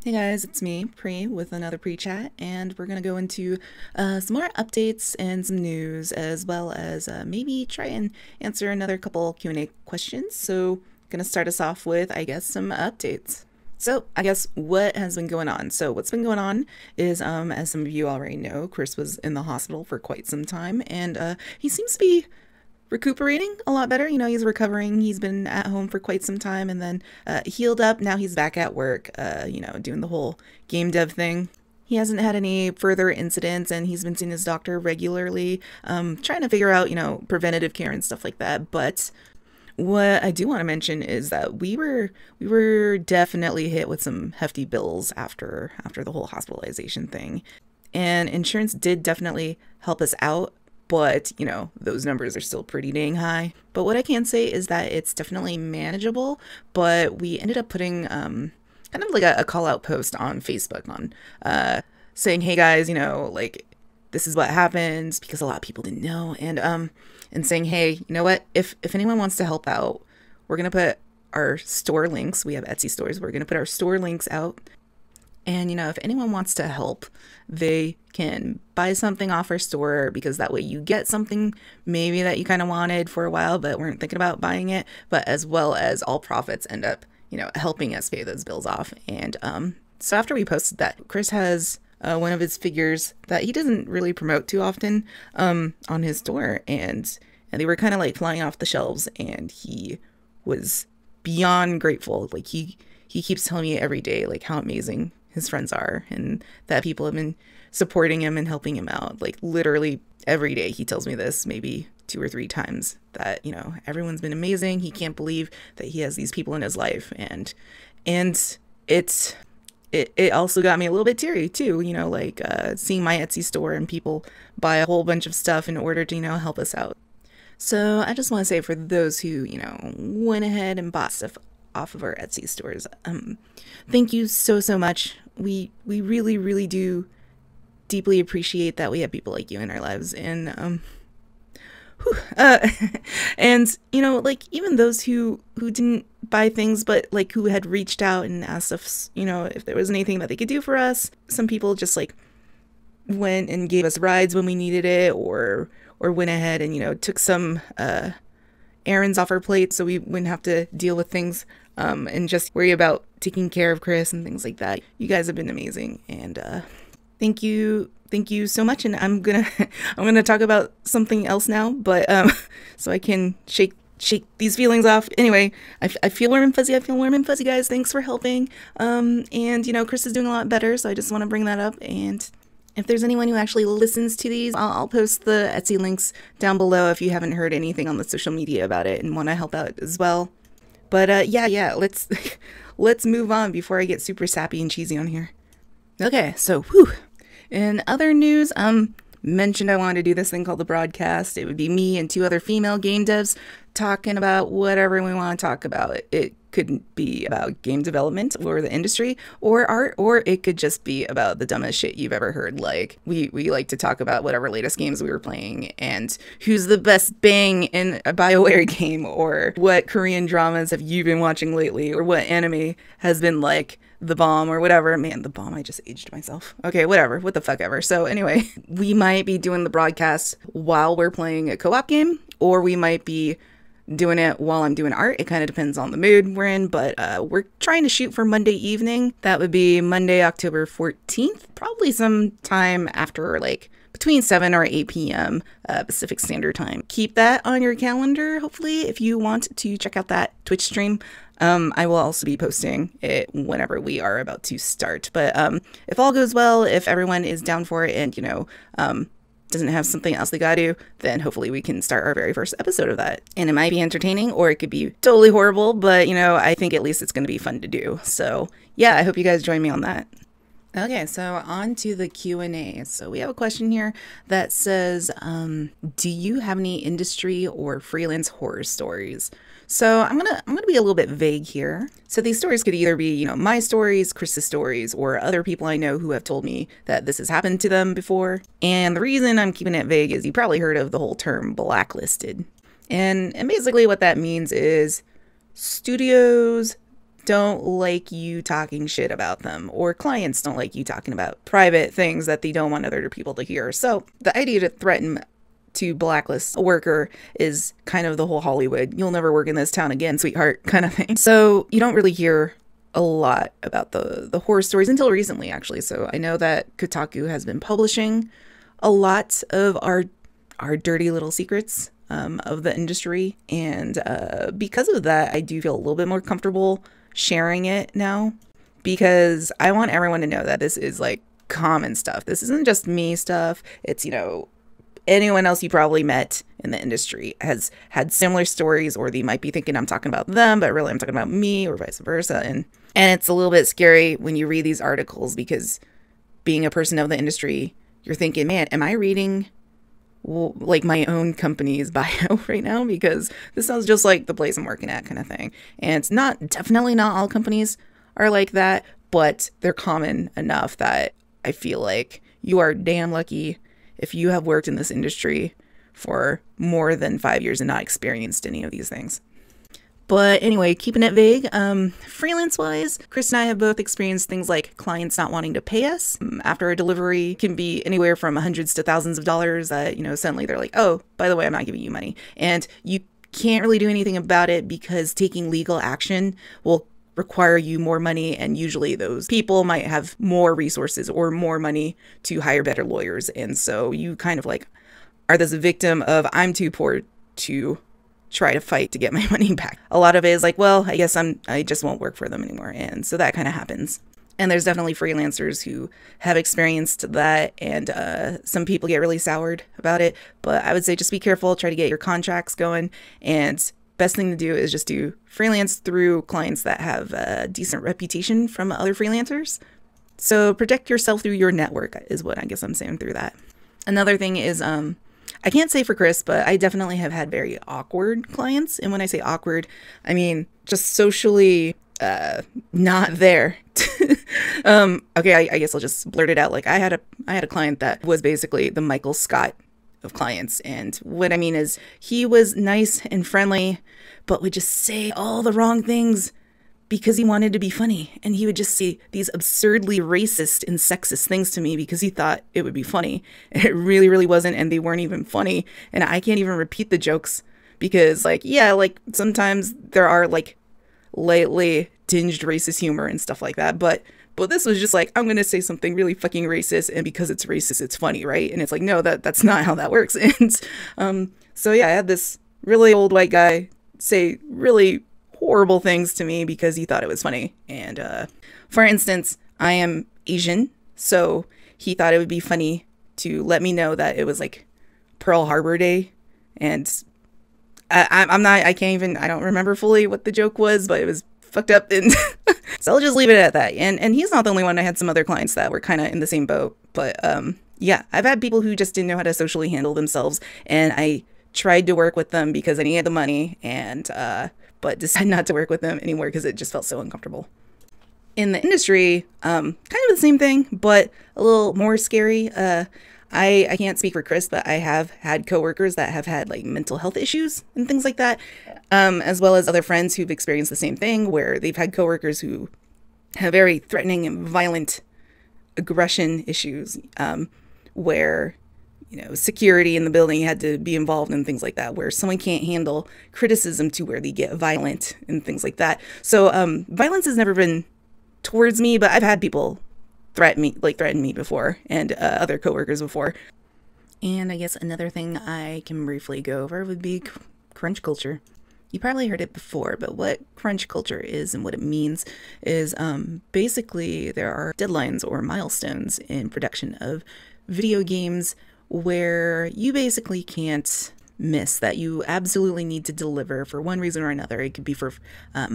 Hey guys, it's me, Pre, with another pre-chat, and we're gonna go into some more updates and some news, as well as maybe try and answer another couple Q&A questions. So, gonna start us off with, I guess, some updates. So, I guess what has been going on? So, what's been going on is, as some of you already know, Chris was in the hospital for quite some time, and he seems to be recuperating a lot better. He's recovering. He's been at home for quite some time and then healed up. Now he's back at work, doing the whole game dev thing. He hasn't had any further incidents and he's been seeing his doctor regularly, trying to figure out, preventative care and stuff like that. But what I do want to mention is that we were definitely hit with some hefty bills after the whole hospitalization thing. And insurance did definitely help us out, but those numbers are still pretty dang high. But what I can say is that it's definitely manageable. But we ended up putting kind of like a call out post on Facebook on saying, hey guys, like this is what happens, because a lot of people didn't know. And saying, hey, you know what, if anyone wants to help out, we're gonna put our store links. We have Etsy stores. We're gonna put our store links out, and if anyone wants to help, they can buy something off our store, because that way you get something maybe that you kind of wanted for a while but weren't thinking about buying it. But as well as all profits end up, helping us pay those bills off. And so after we posted that, Chris has one of his figures that he doesn't really promote too often on his store, and they were kind of like flying off the shelves, and he was beyond grateful. Like he keeps telling me every day like how amazing his friends are and that people have been supporting him and helping him out. Like literally every day he tells me this, maybe two or three times, that everyone's been amazing. He can't believe that he has these people in his life. And it also got me a little bit teary too, like seeing my Etsy store and people buy a whole bunch of stuff in order to help us out. So I just want to say, for those who went ahead and bought stuff off of our Etsy stores, thank you so much. We really really do deeply appreciate that we have people like you in our lives. And whew, and like even those who didn't buy things, but like who had reached out and asked us, if there was anything that they could do for us. Some people just like went and gave us rides when we needed it, or went ahead and took some errands off our plate so we wouldn't have to deal with things, and just worry about taking care of Chris and things like that. You guys have been amazing, and thank you so much. And I'm gonna I'm gonna talk about something else now, but so I can shake these feelings off. Anyway, I feel warm and fuzzy. I feel warm and fuzzy, guys. Thanks for helping. And Chris is doing a lot better, so I just want to bring that up. And if there's anyone who actually listens to these, I'll post the Etsy links down below if you haven't heard anything on the social media about it and want to help out as well. But yeah, let's let's move on before I get super sappy and cheesy on here. Okay, so whew. In other news, mentioned I wanted to do this thing called the broadcast. It would be me and two other female game devs talking about whatever we want to talk about. It could be about game development or the industry or art, or it could just be about the dumbest shit you've ever heard. Like we like to talk about whatever latest games we were playing and who's the best bang in a BioWare game, or what Korean dramas have you been watching lately, or what anime has been like the bomb, or whatever. Man, the bomb, I just aged myself. Okay, whatever, what the fuck ever. So anyway, we might be doing the broadcast while we're playing a co-op game, or we might be doing it while I'm doing art. It kind of depends on the mood we're in, but we're trying to shoot for Monday evening. That would be Monday, October 14th, probably sometime after like between 7 or 8 p.m. Pacific Standard Time. Keep that on your calendar, hopefully, if you want to check out that Twitch stream. I will also be posting it whenever we are about to start. But if all goes well, if everyone is down for it and, doesn't have something else they gotta do, then hopefully we can start our very first episode of that. And it might be entertaining, or it could be totally horrible, but, I think at least it's going to be fun to do. So yeah, I hope you guys join me on that. Okay, so on to the Q&A. So we have a question here that says, do you have any industry or freelance horror stories? So I'm gonna be a little bit vague here. So these stories could either be, my stories, Chris's stories, or other people I know who have told me that this has happened to them before. And the reason I'm keeping it vague is you probably heard of the whole term blacklisted. And basically what that means is studios don't like you talking shit about them, or clients don't like you talking about private things that they don't want other people to hear. So the idea to threaten to blacklist a worker is kind of the whole Hollywood, you'll never work in this town again, sweetheart, kind of thing. So you don't really hear a lot about the horror stories until recently, actually. So I know that Kotaku has been publishing a lot of our dirty little secrets of the industry. And because of that, I do feel a little bit more comfortable sharing it now, because I want everyone to know that this is like common stuff. This isn't just me stuff. It's, you know, anyone else you probably met in the industry has had similar stories, or they might be thinking I'm talking about them, but really I'm talking about me, or vice versa. And it's a little bit scary when you read these articles, because being a person of the industry, you're thinking, man, am I reading like my own company's bio right now? Because this sounds just like the place I'm working at, kind of thing. And it's not, definitely not all companies are like that, but they're common enough that I feel like you are damn lucky if you have worked in this industry for more than 5 years and not experienced any of these things. But anyway, keeping it vague, freelance-wise, Chris and I have both experienced things like clients not wanting to pay us after a delivery. Can be anywhere from hundreds to thousands of dollars that, you know, suddenly they're like, oh, by the way, I'm not giving you money. And you can't really do anything about it, because taking legal action will require you more money, and usually those people might have more resources or more money to hire better lawyers. And so you kind of like are this victim of, I'm too poor to try to fight to get my money back. A lot of it is like, well, I guess I just won't work for them anymore. And so that kind of happens. And there's definitely freelancers who have experienced that, and some people get really soured about it. But I would say just be careful, try to get your contracts going, and best thing to do is just do freelance through clients that have a decent reputation from other freelancers. So protect yourself through your network is what I guess I'm saying through that. Another thing is, I can't say for Chris, but I definitely have had very awkward clients. And when I say awkward, I mean just socially not there. Okay, I guess I'll just blurt it out. Like I had a client that was basically the Michael Scott of clients. And what I mean is, he was nice and friendly, but would just say all the wrong things because he wanted to be funny. And he would just say these absurdly racist and sexist things to me because he thought it would be funny. And it really, really wasn't. And they weren't even funny. And I can't even repeat the jokes because, like, yeah, like sometimes there are like lightly tinged racist humor and stuff like that. But this was just like, I'm going to say something really fucking racist, and because it's racist, it's funny, right? And it's like, no, that's not how that works. And so yeah, I had this really old white guy say really horrible things to me because he thought it was funny. And for instance, I am Asian, so he thought it would be funny to let me know that it was like Pearl Harbor Day. And I don't remember fully what the joke was, but it was fucked up. And so I'll just leave it at that. And he's not the only one. I had some other clients that were kind of in the same boat. But yeah, I've had people who just didn't know how to socially handle themselves, and I tried to work with them because I needed the money, and but decided not to work with them anymore because it just felt so uncomfortable. In the industry, kind of the same thing, but a little more scary. I can't speak for Chris, but I have had coworkers that have had like mental health issues and things like that, as well as other friends who've experienced the same thing, where they've had coworkers who have very threatening and violent aggression issues, where, you know, security in the building had to be involved in things like that, where someone can't handle criticism to where they get violent and things like that. So violence has never been towards me, but I've had people threaten me before, and other coworkers before. And I guess another thing I can briefly go over would be crunch culture. You probably heard it before, but what crunch culture is and what it means is basically there are deadlines or milestones in production of video games where you basically can't miss, that you absolutely need to deliver for one reason or another. It could be for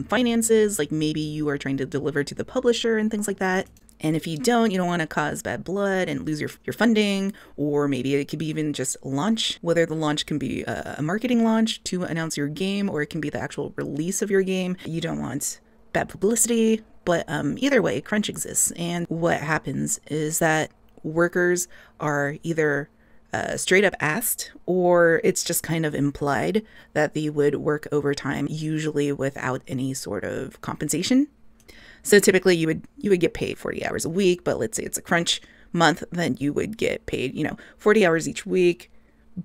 finances, like maybe you are trying to deliver to the publisher and things like that. And if you don't want to cause bad blood and lose your funding, or maybe it could be even just launch, whether the launch can be a marketing launch to announce your game, or it can be the actual release of your game. You don't want bad publicity, but either way, crunch exists. And what happens is that workers are either straight up asked, or it's just kind of implied that they would work overtime, usually without any sort of compensation. So typically you would get paid 40 hours a week, but let's say it's a crunch month, then you would get paid, 40 hours each week,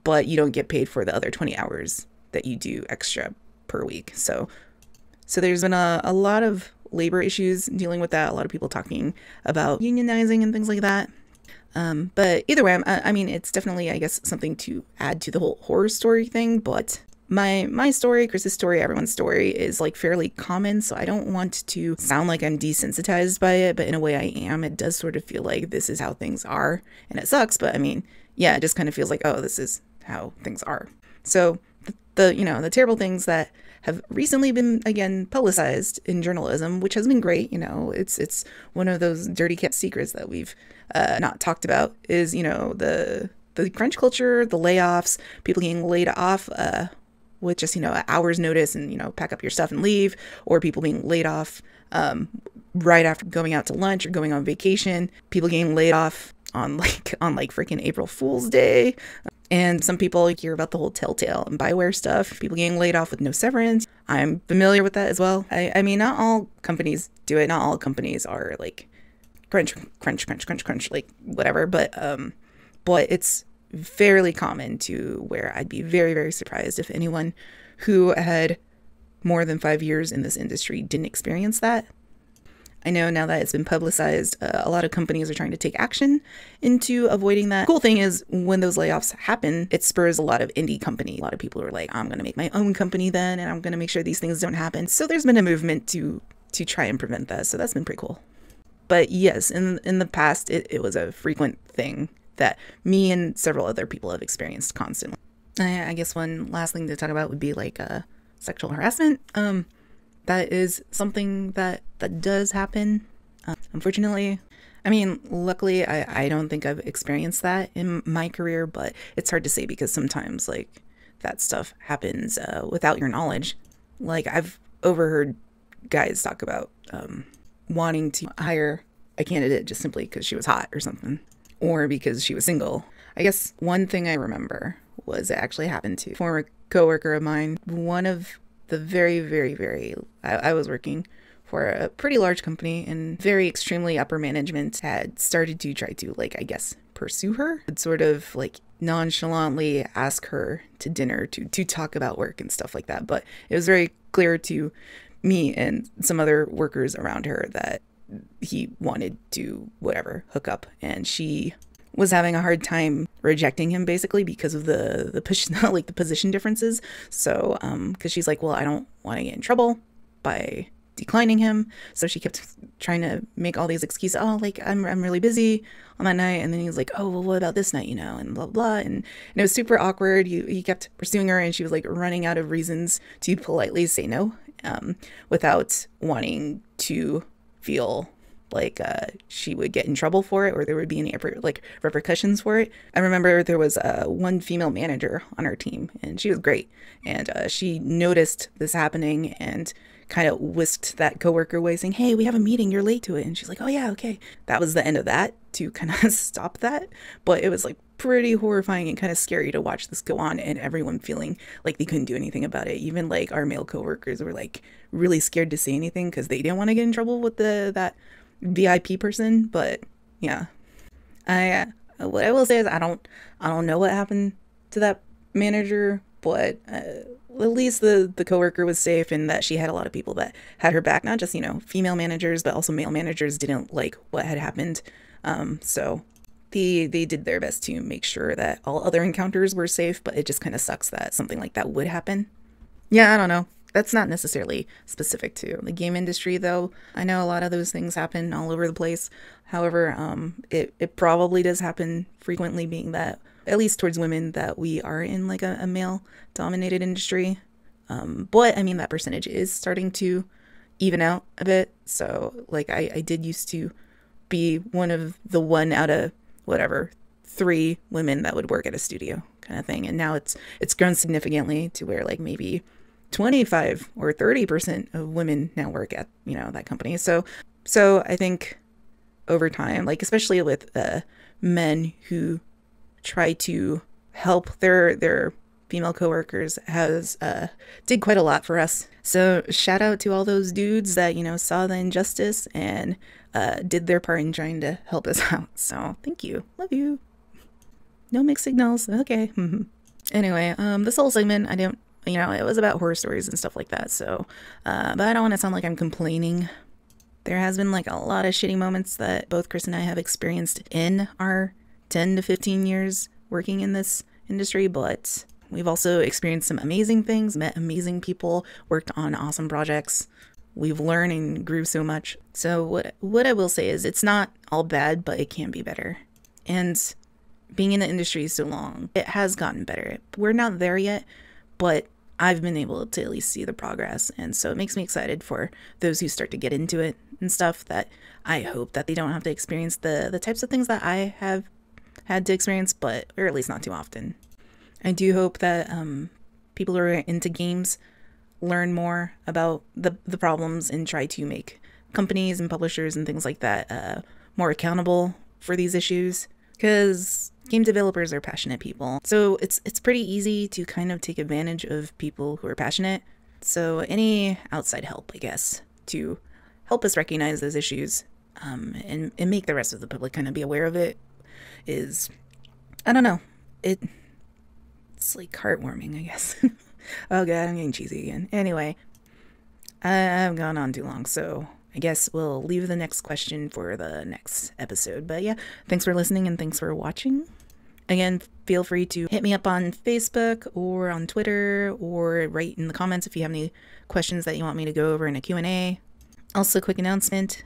but you don't get paid for the other 20 hours that you do extra per week. So there's been a lot of labor issues dealing with that. A lot of people talking about unionizing and things like that. But either way, I mean, it's definitely, I guess, something to add to the whole horror story thing. But my story, Chris's story, everyone's story is like fairly common. So I don't want to sound like I'm desensitized by it, but in a way I am. It does sort of feel like this is how things are, and it sucks. But I mean, yeah, it just kind of feels like, oh, this is how things are. So the terrible things that have recently been, again, publicized in journalism, which has been great. It's one of those dirty kept secrets that we've not talked about, is, the crunch culture, the layoffs, people getting laid off with just, an hour's notice and, pack up your stuff and leave, or people being laid off right after going out to lunch or going on vacation, people getting laid off on freaking April Fool's Day. And some people hear about the whole Telltale and Bioware stuff, people getting laid off with no severance. I'm familiar with that as well. I mean, not all companies do it. Not all companies are like crunch, like whatever. But it's fairly common to where I'd be very, very surprised if anyone who had more than 5 years in this industry didn't experience that. I know now that it's been publicized, a lot of companies are trying to take action into avoiding that. Cool thing is, when those layoffs happen, it spurs a lot of indie company. A lot of people are like, I'm going to make my own company then, and I'm going to make sure these things don't happen. So there's been a movement to try and prevent that. So that's been pretty cool. But yes, in the past, it was a frequent thing that me and several other people have experienced constantly. I guess one last thing to talk about would be like sexual harassment. That is something that does happen. Unfortunately, I mean, luckily, I don't think I've experienced that in my career, but it's hard to say because sometimes like that stuff happens without your knowledge. Like I've overheard guys talk about wanting to hire a candidate just simply because she was hot or something, or because she was single. I guess one thing I remember was it actually happened to a former coworker of mine. One of the very, very, very, I was working for a pretty large company, and very extremely upper management had started to try to, like, I guess, pursue her. Would sort of like nonchalantly ask her to dinner to talk about work and stuff like that. But it was very clear to me and some other workers around her that he wanted to, whatever, hook up. And she was having a hard time rejecting him basically because of the push, like the position differences. So, because she's like, well, I don't want to get in trouble by declining him. So she kept trying to make all these excuses. Oh, like I'm really busy on that night. And then he was like, oh, well, what about this night, and blah, blah. And it was super awkward. He kept pursuing her, and she was like running out of reasons to politely say no, without wanting to feel like she would get in trouble for it, or there would be any like repercussions for it. I remember there was one female manager on our team, and she was great. And she noticed this happening and kind of whisked that coworker away, saying, hey, we have a meeting, you're late to it. And she's like, oh yeah, okay. That was the end of that, to kind of stop that. But it was like pretty horrifying and kind of scary to watch this go on, and everyone feeling like they couldn't do anything about it. Even like our male coworkers were like really scared to say anything because they didn't want to get in trouble with that VIP person. But yeah, what I will say is I don't know what happened to that manager, but at least the coworker was safe, and that she had a lot of people that had her back, not just female managers, but also male managers didn't like what had happened. So they did their best to make sure that all other encounters were safe, but it just kind of sucks that something like that would happen. Yeah, I don't know. That's not necessarily specific to the game industry, though. I know a lot of those things happen all over the place. However, it probably does happen frequently, being that, at least towards women, that we are in like a male-dominated industry. But, I mean, that percentage is starting to even out a bit. So, like, I did used to be one of the 1 out of, whatever, 3 women that would work at a studio kind of thing. And now it's grown significantly to where, like, maybe 25 or 30% of women now work at, that company. So I think over time, like, especially with men who try to help their female coworkers has did quite a lot for us. So shout out to all those dudes that, you know, saw the injustice and did their part in trying to help us out. So thank you. Love you. No mixed signals. Okay. Anyway, this whole segment, I didn't, you know, it was about horror stories and stuff like that. So, but I don't want to sound like I'm complaining. There has been like a lot of shitty moments that both Chris and I have experienced in our 10 to 15 years working in this industry, but we've also experienced some amazing things, met amazing people, worked on awesome projects. We've learned and grew so much. So what I will say is it's not all bad, but it can be better. And being in the industry so long, it has gotten better. We're not there yet, but I've been able to at least see the progress. And so it makes me excited for those who start to get into it and stuff, that I hope that they don't have to experience the types of things that I have had to experience, but or at least not too often. I do hope that people who are into games learn more about the problems and try to make companies and publishers and things like that more accountable for these issues, because game developers are passionate people. So it's pretty easy to kind of take advantage of people who are passionate. So any outside help, I guess, to help us recognize those issues and make the rest of the public kind of be aware of it is, I don't know, it's like heartwarming, I guess. Oh god, I'm getting cheesy again. Anyway, I've gone on too long, so I guess we'll leave the next question for the next episode. But yeah, thanks for listening and thanks for watching. Again, feel free to hit me up on Facebook or on Twitter, or write in the comments if you have any questions that you want me to go over in a Q&A. Also, quick announcement.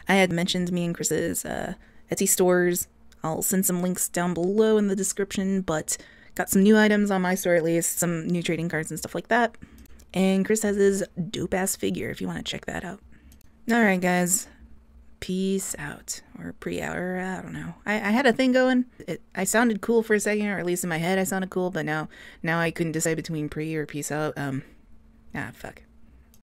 I had mentioned me and Chris's Etsy stores. I'll send some links down below in the description, but got some new items on my store, at least some new trading cards and stuff like that. And Chris has his dope-ass figure if you want to check that out. Alright guys, peace out, or pre-out, or I don't know. I had a thing going. I sounded cool for a second, or at least in my head I sounded cool, but now I couldn't decide between pre or peace out. Fuck.